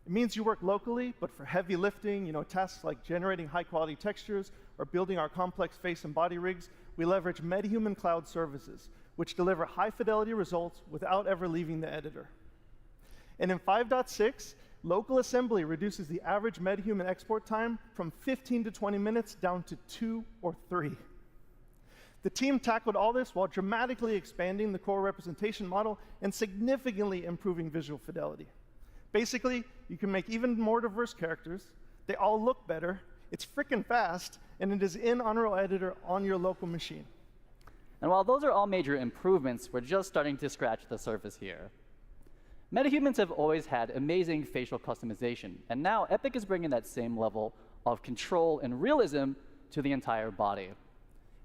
J: It means you work locally, but for heavy lifting, tasks like generating high-quality textures or building our complex face and body rigs, we leverage MetaHuman Cloud Services, which deliver high-fidelity results without ever leaving the editor. And in 5.6, local assembly reduces the average MetaHuman export time from 15 to 20 minutes down to 2 or 3. The team tackled all this while dramatically expanding the core representation model and significantly improving visual fidelity. Basically, you can make even more diverse characters, they all look better, it's frickin' fast, and it is in Unreal Editor on your local machine.
K: And while those are all major improvements, we're just starting to scratch the surface here. Metahumans have always had amazing facial customization, and now Epic is bringing that same level of control and realism to the entire body.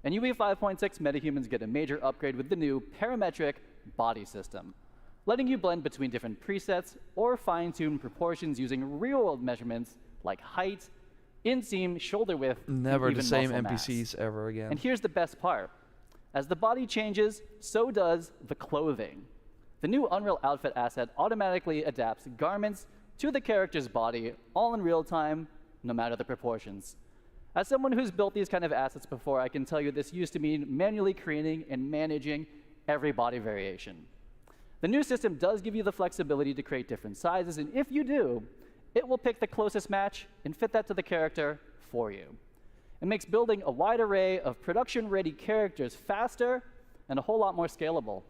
K: In UE 5.6, metahumans get a major upgrade with the new parametric body system, letting you blend between different presets or fine-tune proportions using real-world measurements like height, inseam, shoulder width, and
A: Never the
K: even
A: same
K: muscle mass.
A: NPCs ever again.
K: And here's the best part. As the body changes, so does the clothing. The new Unreal Outfit asset automatically adapts garments to the character's body, all in real time, no matter the proportions. As someone who's built these kind of assets before, I can tell you this used to mean manually creating and managing every body variation. The new system does give you the flexibility to create different sizes, and if you do, it will pick the closest match and fit that to the character for you. It makes building a wide array of production-ready characters faster and a whole lot more scalable.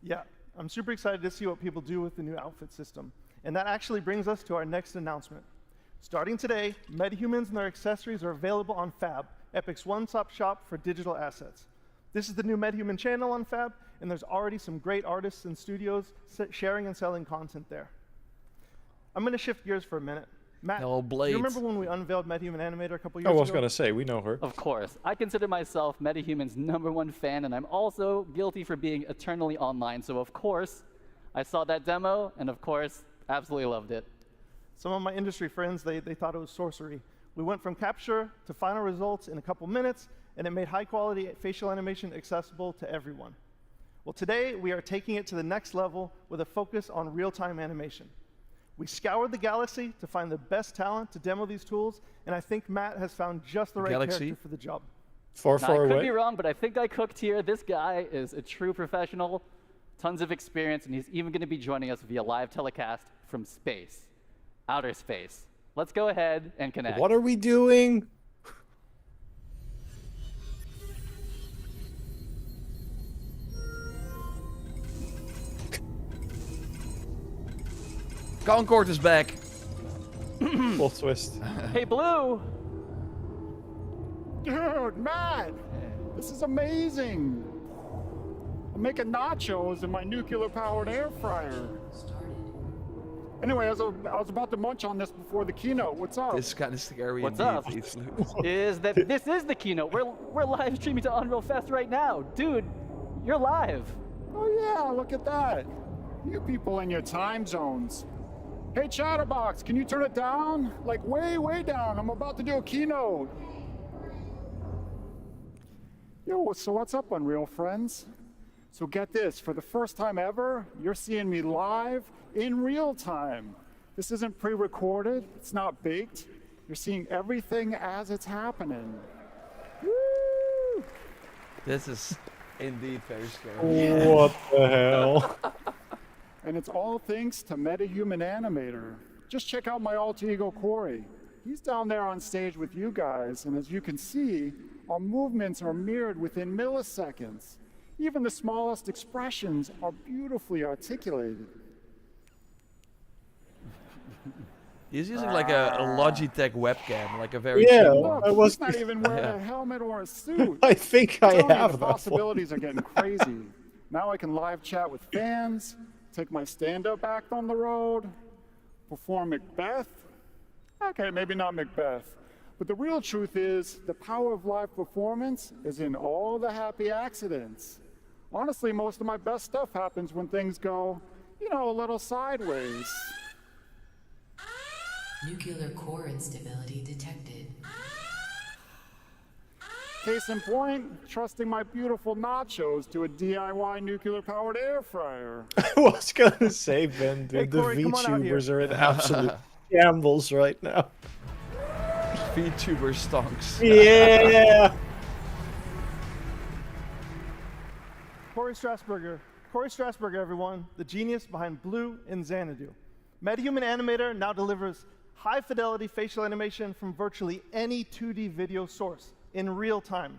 J: Yeah, I'm super excited to see what people do with the new outfit system. And that actually brings us to our next announcement. Starting today, metahumans and their accessories are available on Fab, Epic's one-stop shop for digital assets. This is the new MetaHuman channel on Fab, and there's already some great artists and studios sharing and selling content there. I'm going to shift gears for a minute. Matt,
A: Oh,
J: do
A: Blade.
J: you remember when we unveiled MetaHuman Animator a couple years
B: I
J: ago?
B: was gonna say, we know her.
K: Of course, I consider myself MetaHuman's #1 fan, and I'm also guilty for being eternally online. So of course, I saw that demo, and of course, absolutely loved it.
J: Some of my industry friends, they thought it was sorcery. We went from capture to final results in a couple minutes, and it made high-quality facial animation accessible to everyone. Well, today, we are taking it to the next level with a focus on real-time animation. We scoured the galaxy to find the best talent to demo these tools, and I think Matt has found just the right character for the job.
B: Far,
K: Now,
B: far
K: I could
B: away.
K: be wrong, but I think I cooked here. This guy is a true professional, tons of experience, and he's even going to be joining us via live telecast from space, outer space. Let's go ahead and connect.
B: What are we doing?
A: Concord is back.
B: Full twist.
K: Hey, Blue!
L: Dude, Matt! This is amazing! I'm making nachos in my nuclear-powered air fryer. Anyway, I was about to munch on this before the keynote. What's up?
A: This is kind of scary.
K: What's
A: indeed,
K: up?
A: these loops.
K: Is that this is the keynote. We're live streaming to Unreal Fest right now. Dude, you're live.
L: Oh yeah, look at that. You people in your time zones. Hey Chatterbox, can you turn it down? Like way, way down. I'm about to do a keynote. Yo, so what's up, Unreal friends? So get this, for the first time ever, you're seeing me live in real time. This isn't pre-recorded, it's not baked. You're seeing everything as it's happening. Woo!
A: This is indeed very scary.
B: What the hell?
L: And it's all thanks to MetaHuman Animator. Just check out my alter ego, Corey. He's down there on stage with you guys, and as you can see, our movements are mirrored within milliseconds. Even the smallest expressions are beautifully articulated.
A: He's using like a Logitech webcam, like a very
B: Yeah,
A: cheap one.
B: I was.
L: He's not even wearing a helmet or a suit.
B: I think
L: I'm
B: I
L: telling you,
B: have
L: the
B: that one.
L: possibilities are getting crazy. Now I can live chat with fans, take my stand-up act on the road, perform Macbeth. Okay, maybe not Macbeth. But the real truth is, the power of live performance is in all the happy accidents. Honestly, most of my best stuff happens when things go, you know, a little sideways.
M: Nuclear core instability detected.
L: Case in point, trusting my beautiful nachos to a DIY nuclear-powered air fryer.
B: I was gonna say, Ben, dude,
J: Hey,
B: the
J: Corey, come on out here.
B: VTubers are in absolute shambles right now.
A: VTuber stonks.
B: Yeah.
J: Corey Strasberger, everyone, the genius behind Blue and Xanadu. MetaHuman Animator now delivers high-fidelity facial animation from virtually any 2D video source in real time.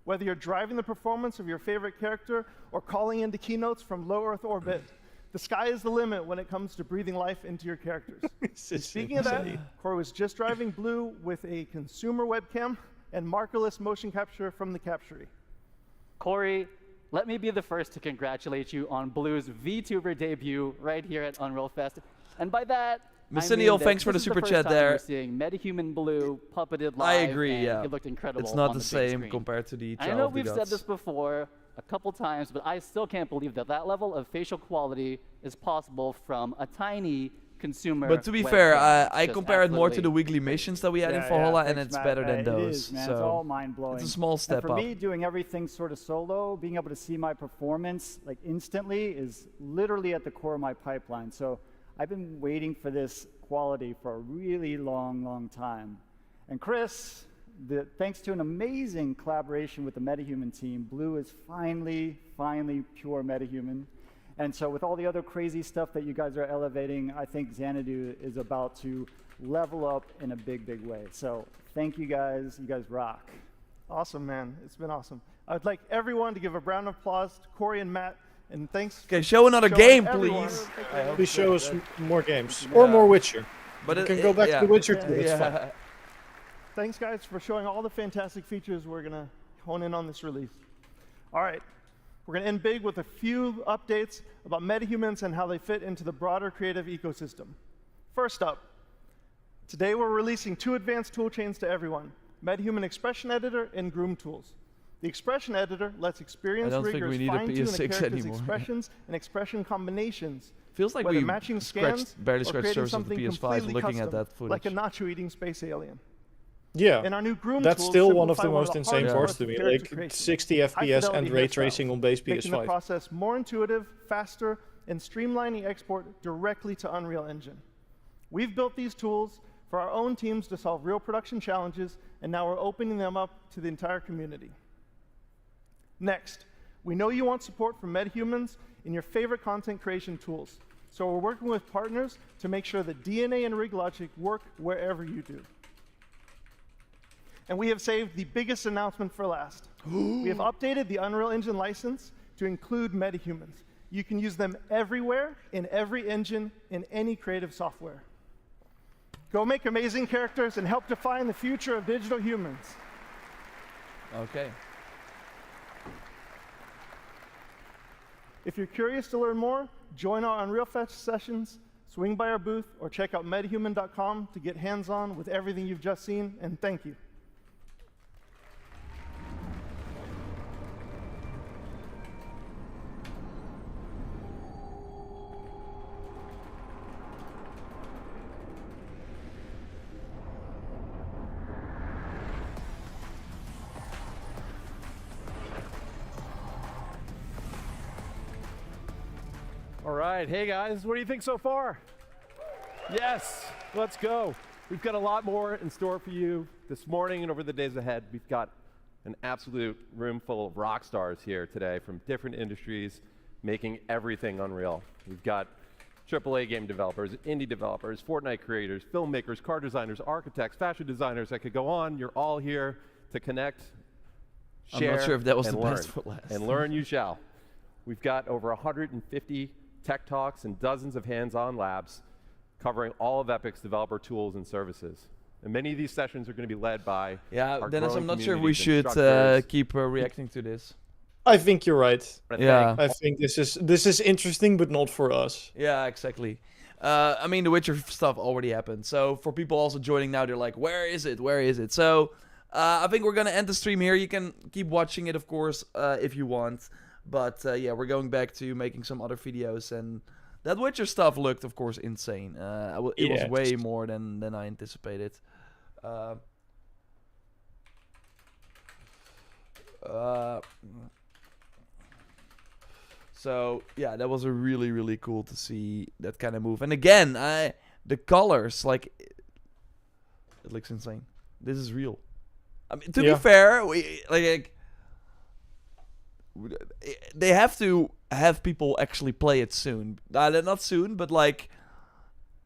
J: Whether you're driving the performance of your favorite character or calling into keynotes from low Earth orbit, the sky is the limit when it comes to breathing life into your characters. Speaking of that, Corey was just driving Blue with a consumer webcam and markerless motion capture from the Captury.
K: Corey, let me be the first to congratulate you on Blue's VTuber debut right here at Unreal Fest. And by that,
A: Miscennial,
K: I mean that
A: thanks for
K: this
A: the
K: is
A: super
K: first
A: chat
K: time
A: there.
K: We're seeing MetaHuman Blue puppeted live.
A: I agree,
K: and
A: yeah.
K: It looked incredible.
A: It's not
K: on
A: the
K: big
A: same
K: screen.
A: compared to the
K: I
A: Child
K: know
A: of the
K: we've said
A: Gods.
K: this before a couple times, but I still can't believe that that level of facial quality is possible from a tiny consumer.
A: But to be
K: webcam.
A: fair,
K: It's
A: I
K: just
A: compare it more to the
K: absolutely
A: weekly missions that we had in
N: Yeah,
A: Valhalla, and
N: thanks,
A: it's
N: Matt.
A: better than
N: It
A: those.
N: is, man.
A: So
N: It's all mind-blowing.
A: it's a small step
N: and for
A: up.
N: me, doing everything sort of solo, being able to see my performance like instantly is literally at the core of my pipeline. So I've been waiting for this quality for a really long, long time. And Chris, thanks to an amazing collaboration with the MetaHuman team, Blue is finally pure MetaHuman. And so with all the other crazy stuff that you guys are elevating, I think Xanadu is about to level up in a big, big way. So thank you guys. You guys rock.
J: Awesome, man. It's been awesome. I'd like everyone to give a round of applause to Corey and Matt. And thanks.
A: Okay, show another game, please.
B: Please show us more games. Or more Witcher.
A: But
B: you can go back to The Witcher too. It's fine.
J: Thanks, guys, for showing all the fantastic features. We're going to hone in on this release. All right. We're going to end big with a few updates about metahumans and how they fit into the broader creative ecosystem. First up, today we're releasing 2 advanced toolchains to everyone, MetaHuman Expression Editor and Groom Tools. The Expression Editor lets experienced riggers fine-tune a character's expressions and expression combinations,
A: Feels like
J: whether
A: we
J: matching scans
A: barely
J: or
A: scratched
J: creating
A: surface of the
J: something
A: PS5
J: completely
A: looking at
J: custom,
A: that footage.
J: like a nacho-eating space alien.
B: Yeah,
J: and our new Groom
B: that's
J: tools
B: still one of the
J: simplify
B: most insane
J: hardest
B: parts to me,
J: character
B: like
J: creation.
B: 60 FPS
J: High-fidelity
B: and ray
J: hairstyles,
B: tracing on base
J: making the
B: PS5.
J: process more intuitive, faster, and streamlining export directly to Unreal Engine. We've built these tools for our own teams to solve real production challenges, and now we're opening them up to the entire community. Next, we know you want support from metahumans in your favorite content creation tools, so we're working with partners to make sure that DNA and rig logic work wherever you do. And we have saved the biggest announcement for last. We have updated the Unreal Engine license to include metahumans. You can use them everywhere, in every engine, in any creative software. Go make amazing characters and help define the future of digital humans.
A: Okay.
J: If you're curious to learn more, join our Unreal Fest sessions, swing by our booth, or check out metahuman.com to get hands-on with everything you've just seen, and thank you.
O: All right, hey guys, what do you think so far? Yes, let's go. We've got a lot more in store for you this morning and over the days ahead. We've got an absolute room full of rock stars here today from different industries making everything Unreal. We've got AAA game developers, indie developers, Fortnite creators, filmmakers, car designers, architects, fashion designers. I could go on. You're all here to connect, share,
A: I'm not sure if that was
O: and
A: the
O: learn.
A: best for last.
O: And learn you shall. We've got over 150 tech talks and dozens of hands-on labs covering all of Epic's developer tools and services. And many of these sessions are going to be led by our
A: Dennis, I'm
O: growing
A: not sure if we
O: communities
A: should
O: instructors.
A: keep reacting to this.
B: I think you're right.
A: Yeah.
B: I think this is interesting, but not for us.
A: Yeah, exactly. I mean, the Witcher stuff already happened. So for people also joining now, they're like, where is it? Where is it? So I think we're going to end the stream here. You can keep watching it, of course, if you want. But yeah, we're going back to making some other videos. And that Witcher stuff looked, of course, insane. It was way more than I anticipated. So yeah, that was a really, really cool to see that kind of move. And again, the colors, like, it looks insane. This is real. I mean, to be fair, they have to have people actually play it soon. Not soon, but like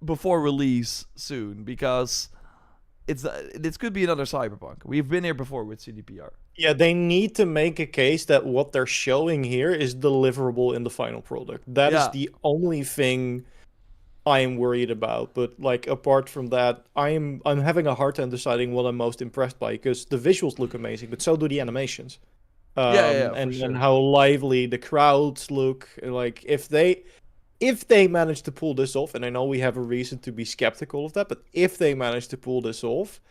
A: before release soon, because this could be another Cyberpunk. We've been here before with CDPR.
B: Yeah, they need to make a case that what they're showing here is deliverable in the final product. That is the only thing I am worried about. But like apart from that, I'm having a hard time deciding what I'm most impressed by, because the visuals look amazing, but so do the animations. And how lively the crowds look. Like if they manage to pull this off, and I know we have a reason to be skeptical of that, but if they manage to pull this off,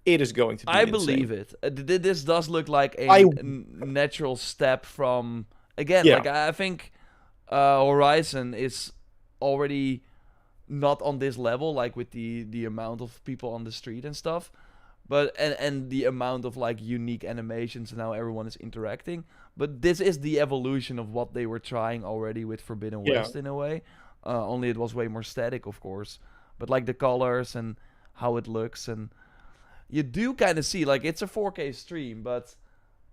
B: it is going to be insane.
A: Believe it. This does look like a natural step from, again, like I think Horizon is already not on this level, like with the amount of people on the street and stuff, but and the amount of like unique animations and how everyone is interacting. But this is the evolution of what they were trying already with Forbidden West in a way. Only it was way more static, of course. But like the colors and how it looks, and you do kind of see, like, it's a 4K stream, but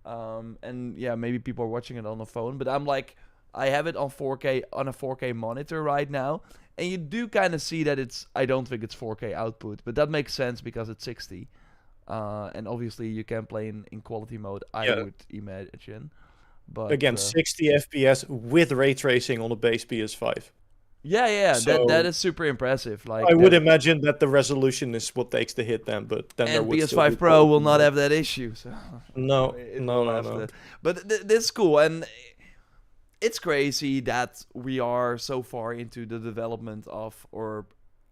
A: and yeah, maybe people are watching it on the phone, but I'm like I have it on 4K on a 4K monitor right now, and you do kind of see that I don't think it's 4K output, but that makes sense because it's 60. And obviously you can play in quality mode, I would imagine. But
B: again, 60 FPS with ray tracing on the base PS5.
A: Yeah,
B: So
A: that is super impressive. Like
B: I would imagine that the resolution is what takes the hit then, but then there
A: and
B: would still
A: PS5
B: be
A: Pro will
B: quality
A: not
B: mode.
A: have that issue. So
B: No,
A: it
B: no,
A: will
B: no,
A: have
B: no.
A: that. But this is cool, and it's crazy that we are so far into the development of,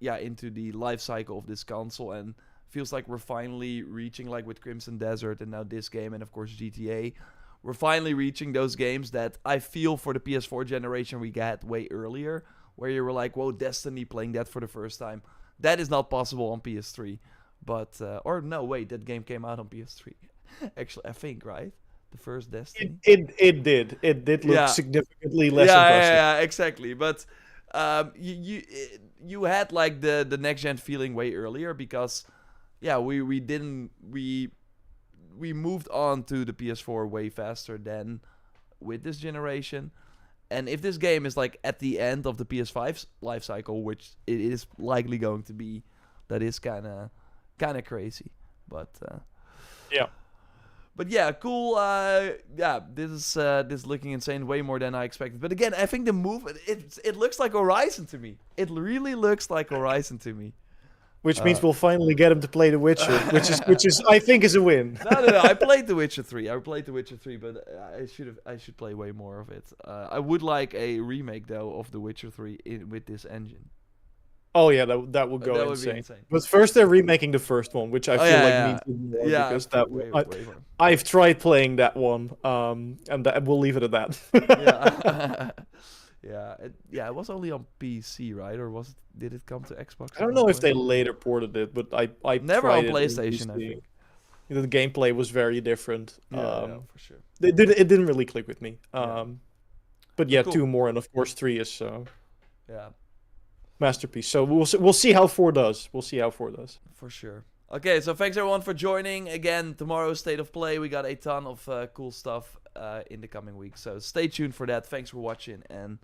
A: into the life cycle of this console, and feels like we're finally reaching, like with Crimson Desert and now this game, and of course GTA. We're finally reaching those games that I feel for the PS4 generation we got way earlier, where you were like, whoa, Destiny, playing that for the first time. That is not possible on PS3. But, or no, wait, that game came out on PS3. Actually, I think, right? The first Destiny?
B: It did. It did look significantly less impressive.
A: Yeah, exactly. But you had like the next gen feeling way earlier because, we moved on to the PS4 way faster than with this generation. And if this game is like at the end of the PS5's life cycle, which it is likely going to be, that is kind of crazy. But
B: yeah.
A: But yeah, cool. This is looking insane, way more than I expected. But again, I think the move it looks like Horizon to me. It really looks like Horizon to me.
B: Which means we'll finally get him to play The Witcher, which is I think is a win.
A: No. I played The Witcher 3. But I should play way more of it. I would like a remake though of The Witcher 3 with this engine.
B: Oh yeah, that would go
A: That would
B: insane.
A: be insane.
B: But first they're remaking the first one, which I feel needs more because that
A: way more.
B: I've tried playing that one, and we'll leave it at that.
A: It was only on PC, right? Or did it come to Xbox?
B: I don't know if they later ported it, but I
A: never
B: tried
A: on
B: it
A: PlayStation, I
B: PC.
A: think.
B: The gameplay was very different.
A: For sure.
B: It didn't really click with me. But yeah,
A: Cool.
B: 2 more, and of course 3 is
A: Yeah.
B: masterpiece. So we'll see how 4 does. We'll see how 4 does.
A: For sure. Okay, so thanks everyone for joining. Again, tomorrow's State of Play. We got a ton of cool stuff in the coming weeks. So stay tuned for that. Thanks for watching, and